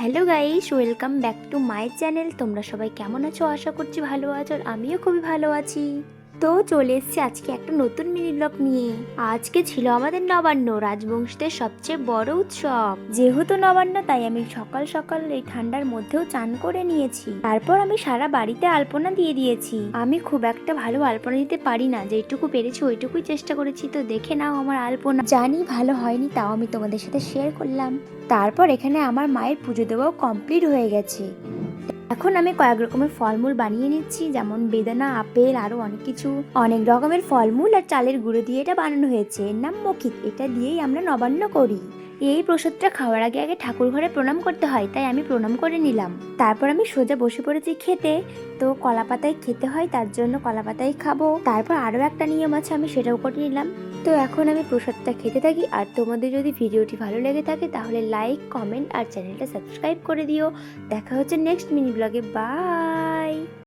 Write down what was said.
Hello guys, welcome back to my channel. তোমরা সবাই কেমন আছো? আশা করছি ভালো আছো, আর আমিও খুবই ভালো আছি। তো চলে এসেছি আজকে একটা নতুন মিনি ব্লগ নিয়ে। আজকে ছিল আমাদের নবান্ন, রাজবংশীদের সবচেয়ে বড় উৎসব। যেহেতু নবান্ন, তাই আমি সকাল সকাল এই ঠান্ডার মধ্যেও চান করে নিয়েছি। তারপর আমি সারা বাড়িতে আলপনা দিয়ে দিয়েছি। আমি খুব একটা ভালো আলপনা দিতে পারি না, যেটুকু পেরেছি ওইটুকুই চেষ্টা করেছি। তো দেখে নাও আমার আলপনা। জানি ভালো হয়নি, তাও আমি তোমাদের সাথে শেয়ার করলাম। তারপর এখানে আমার মায়ের পুজো দেওয়াও কমপ্লিট হয়ে গেছে। এখন আমি কয়েক রকমের ফলমূল বানিয়ে নিচ্ছি, যেমন বেদানা, আপেল, আরো অনেক কিছু। অনেক রকমের ফলমূল আর চালের গুঁড়ো দিয়ে এটা বানানো হয়েছে। এর নাম মখিত। এটা দিয়েই আমরা নবান্ন করি। এই প্রসাদটা খাওয়ার আগে আগে ঠাকুর ঘরে প্রণাম করতে হয়, তাই আমি প্রণাম করে নিলাম। তারপর আমি সোজা বসে পড়েছি খেতে। তো কলা পাতায় খেতে হয়, তার জন্য কলা পাতায় খাবো। তারপর আরো একটা নিয়ম আছে, আমি সেটাও করে নিলাম। তো এখন আমি প্রসাদটা খেতে থাকি। আর তোমাদের যদি ভিডিওটি ভালো লেগে থাকে তাহলে লাইক, কমেন্ট আর চ্যানেলটা সাবস্ক্রাইব করে দিও। দেখা হচ্ছে নেক্সট মিনি ব্লগে। বাই।